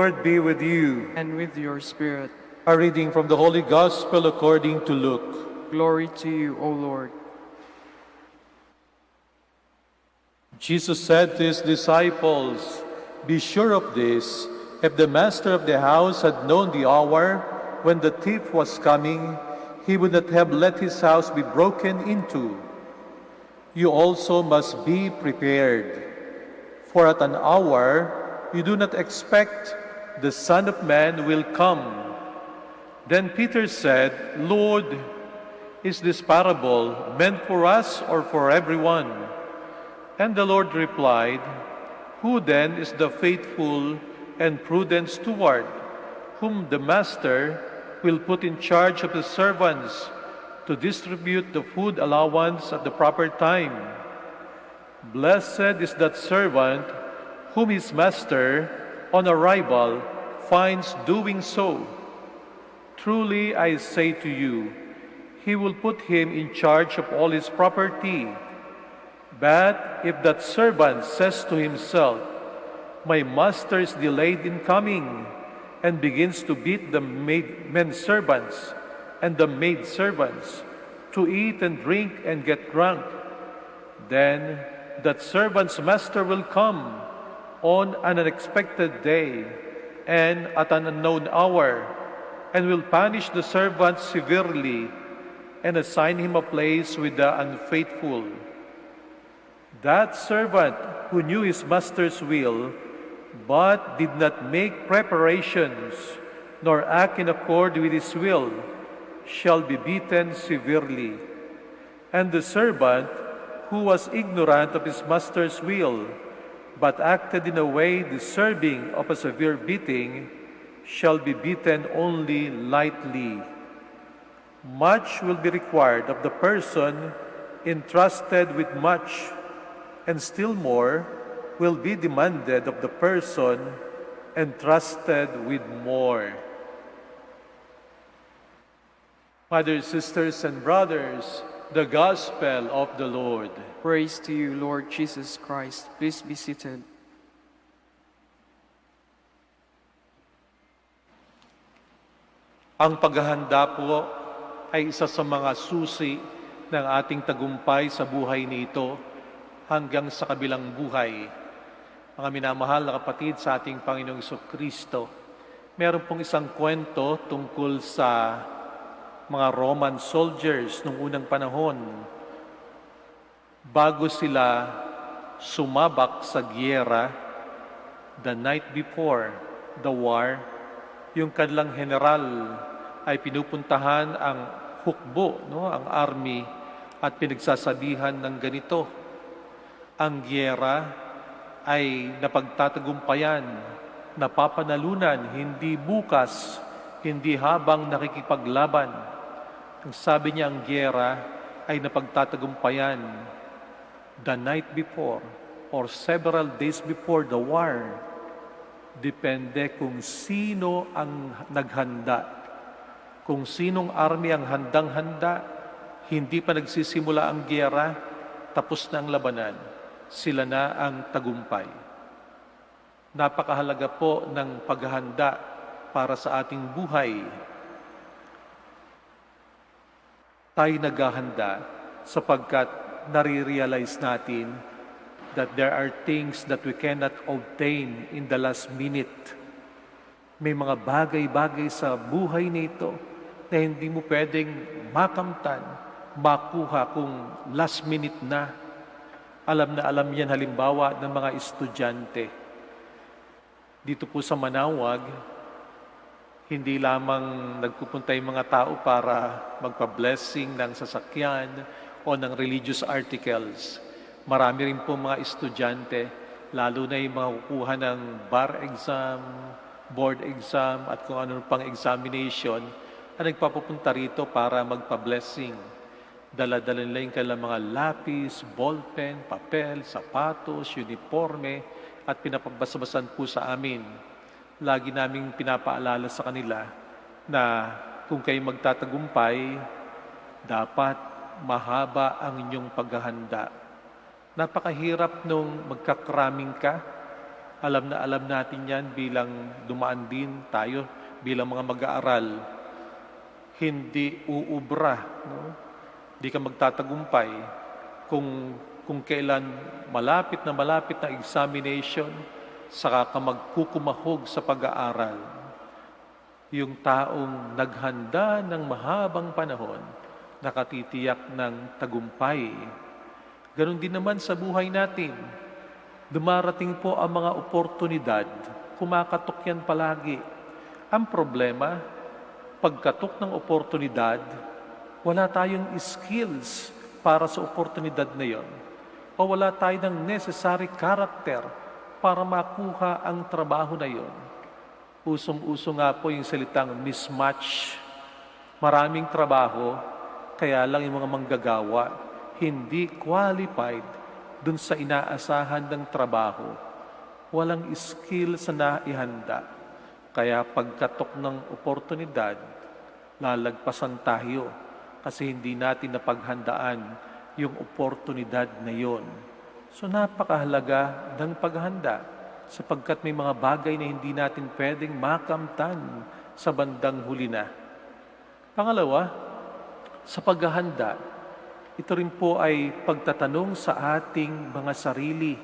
Lord be with you. and with your spirit. A reading from the Holy Gospel according to Luke. Glory to you, O Lord. Jesus said to his disciples, "Be sure of this, if the master of the house had known the hour when the thief was coming, he would not have let his house be broken into. You also must be prepared, for at an hour you do not expect the Son of Man will come." Then Peter said, "Lord, is this parable meant for us or for everyone?" And the Lord replied, "Who then is the faithful and prudent steward, whom the master will put in charge of the servants to distribute the food allowance at the proper time? Blessed is that servant whom his master, on arrival, finds doing so. Truly I say to you, he will put him in charge of all his property. But if that servant says to himself, 'My master is delayed in coming,' and begins to beat the men servants and the maid servants, to eat and drink and get drunk, then that servant's master will come on an unexpected day and at an unknown hour, and will punish the servant severely and assign him a place with the unfaithful. That servant who knew his master's will, but did not make preparations, nor act in accord with his will, shall be beaten severely. And the servant who was ignorant of his master's will, but acted in a way deserving of a severe beating, shall be beaten only lightly. Much will be required of the person entrusted with much, and still more will be demanded of the person entrusted with more." Mothers, sisters, and brothers, the Gospel of the Lord. Praise to you, Lord Jesus Christ. Please be seated. Ang paghahanda po ay isa sa mga susi ng ating tagumpay sa buhay nito hanggang sa kabilang buhay. Mga minamahal na kapatid sa ating Panginoong Jesucristo, meron pong isang kwento tungkol sa mga Roman soldiers noong unang panahon. Bago sila sumabak sa giyera, the night before the war, yung kanilang general ay pinupuntahan ang hukbo, ang army, at pinagsasabihan ng ganito: ang giyera ay napagtatagumpayan, napapanalunan, hindi bukas, hindi habang nakikipaglaban. Ang sabi niya, ang giyera ay napagtatagumpayan the night before or several days before the war. Depende kung sino ang naghanda. Kung sinong army ang handang-handa, hindi pa nagsisimula ang giyera, tapos na ang labanan, sila na ang tagumpay. Napakahalaga po ng paghahanda para sa ating buhay. Tayo naghahanda sapagkat nare-realize natin that there are things that we cannot obtain in the last minute. May mga bagay-bagay sa buhay nito na hindi mo pwedeng makamtan, makuha kung last minute na. Alam na alam yan halimbawa ng mga estudyante. Dito po sa Manawag, hindi lamang nagpupunta yung mga tao para magpa-blessing ng sasakyan o ng religious articles. Marami rin po mga estudyante, lalo na yung mga kukuha ng bar exam, board exam, at kung ano pang examination, na nagpapupunta rito para magpa-blessing. Dala-dala nila yung kailang mga lapis, ballpen, papel, sapatos, uniforme, at pinapabasa-basan po sa amin. Lagi naming pinapaalala sa kanila na kung kayo magtatagumpay, dapat mahaba ang inyong paghahanda. Napakahirap nung magkakraming ka Alam na alam natin yan bilang dumaan din tayo, bilang mga mag-aaral. Hindi uubra, no? Di ka magtatagumpay kung kailan malapit na examination, saka ka magkukumahog sa pag-aaral. Yung taong naghanda ng mahabang panahon, nakatitiyak ng tagumpay. Ganon din naman sa buhay natin. Dumarating po ang mga oportunidad, kumakatok yan palagi. Ang problema, pagkatok ng oportunidad, wala tayong skills para sa oportunidad na yon. O wala tayong necessary character para makuha ang trabaho na yon. Usong-uso nga po yung salitang mismatch. Maraming trabaho, kaya lang yung mga manggagawa, hindi qualified dun sa inaasahan ng trabaho. Walang skill sa naihanda. Kaya pagkatok ng oportunidad, lalagpasan tayo kasi hindi natin napaghandaan yung oportunidad na yon. So napakahalaga ng paghanda sapagkat may mga bagay na hindi natin pwedeng makamtan sa bandang huli na. Pangalawa, sa paghahanda, ito rin po ay pagtatanong sa ating mga sarili,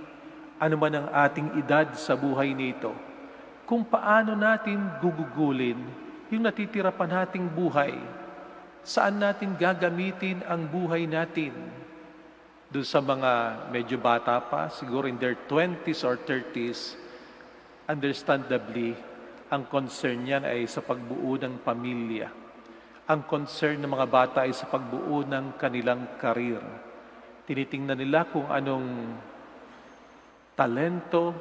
ano man ang ating edad sa buhay nito, kung paano natin gugugulin yung natitira pa nating buhay, saan natin gagamitin ang buhay natin. Doon sa mga medyo bata pa, siguro in their 20s or 30s, understandably, ang concern niyan ay sa pagbuo ng pamilya. Ang concern ng mga bata ay sa pagbuo ng kanilang karir. Tinitingnan nila kung anong talento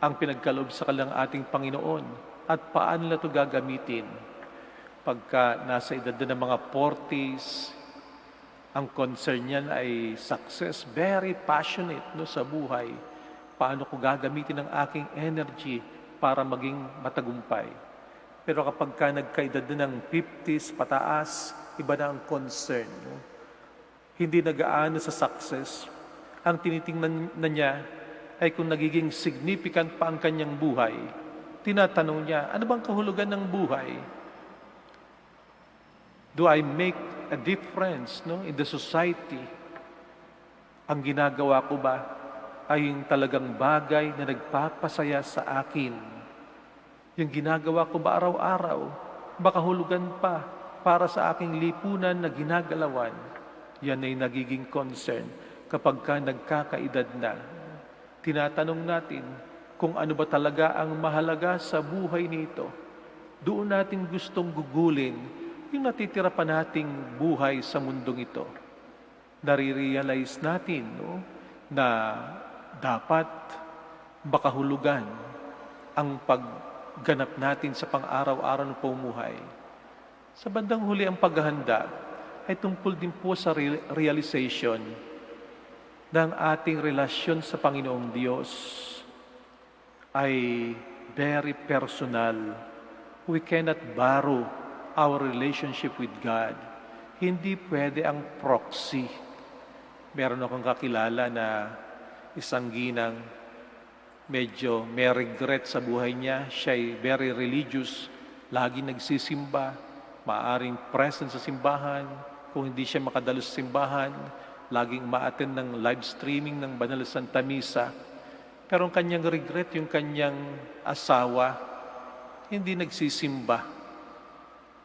ang pinagkaloob sa kanilang ating Panginoon at paano nila ito gagamitin. Pagka nasa edad na ng mga 40s, ang concern niyan ay success, very passionate sa buhay. Paano ko gagamitin ang aking energy para maging matagumpay. Pero kapag ka nagkaedad na ng 50s pataas, iba na ang concern. Hindi nag-aano sa success. Ang tinitingnan na niya ay kung nagiging significant pa ang kanyang buhay. Tinatanong niya, ano bang kahulugan ng buhay? Do I make a difference in the society? Ang ginagawa ko ba ay yung talagang bagay na nagpapasaya sa akin? Yung ginagawa ko ba araw-araw, baka hulugan pa para sa aking lipunan na ginagalawan? Yan ay nagiging concern kapag ka nagkakaedad na. Tinatanong natin kung ano ba talaga ang mahalaga sa buhay nito. Doon natin gustong gugulin yung natitira pa nating buhay sa mundong ito. Nare-realize natin na dapat baka hulugan ang pagganap natin sa pang-araw-araw ng pamumuhay. Sa bandang huli, ang paghahanda ay tungkol din po sa realization ng ating relasyon sa Panginoong Diyos ay very personal. We cannot borrow our relationship with God. Hindi pwede ang proxy. Meron akong kakilala na isang ginang, medyo may regret sa buhay niya. Siya ay very religious, lagi nagsisimba, maaring present sa simbahan. Kung hindi siya makadalo sa simbahan, laging ma-attend ng live streaming ng Banal na Santa Misa. Pero ang kanyang regret, yung kanyang asawa, hindi nagsisimba.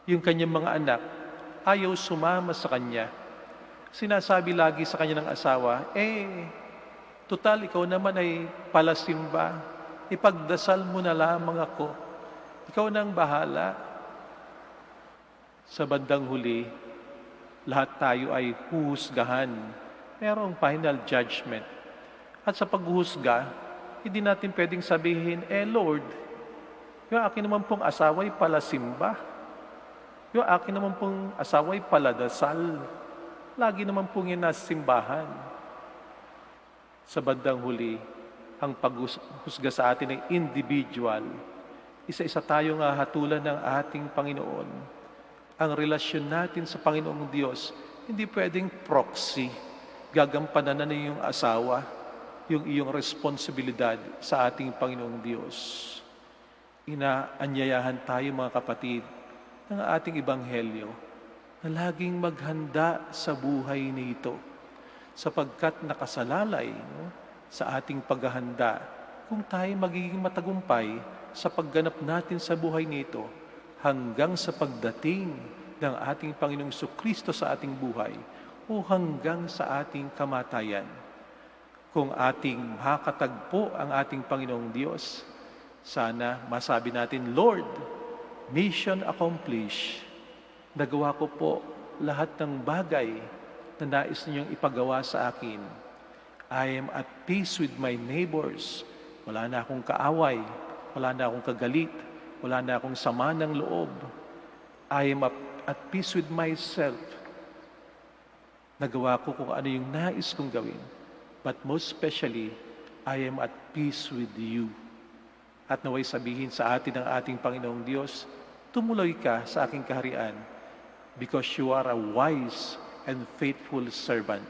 Yung kanyang mga anak, ayaw sumama sa kanya. Sinasabi lagi sa kanya ng asawa, total, ikaw naman ay palasimba. Ipagdasal mo na lamang ako. Ikaw nang bahala. Sa bandang huli, lahat tayo ay huhusgahan. Merong final judgment. At sa paghuhusga, hindi natin pwedeng sabihin, Lord, yung akin naman pong asawa ay palasimba. Yung akin naman pong asawa ay paladasal. Lagi naman pong yun nasa simbahan. Sa bandang huli, ang paghusga sa atin ay individual. Isa-isa tayong hatulan ng ating Panginoon. Ang relasyon natin sa Panginoong Diyos, hindi pwedeng proxy. Gagampanan na yung asawa. yung iyong responsibilidad sa ating Panginoong Diyos. Inaanyayahan tayo mga kapatid ng ating Ebanghelyo na laging maghanda sa buhay nito sapagkat nakasalalay sa ating paghahanda kung tayo magiging matagumpay sa pagganap natin sa buhay nito hanggang sa pagdating ng ating Panginoong Jesucristo sa ating buhay o hanggang sa ating kamatayan. Kung ating makatagpo ang ating Panginoong Diyos, sana masabi natin, Lord, mission accomplished. Nagawa ko po lahat ng bagay na nais ninyong ipagawa sa akin. I am at peace with my neighbors. Wala na akong kaaway, wala na akong kagalit, wala na akong sama ng loob. I am at peace with myself. Nagawa ko kung ano yung nais kong gawin. But most especially, I am at peace with you. At naway sabihin sa atin ng ating Panginoong Diyos, tumuloy ka sa aking kaharian because you are a wise and faithful servant.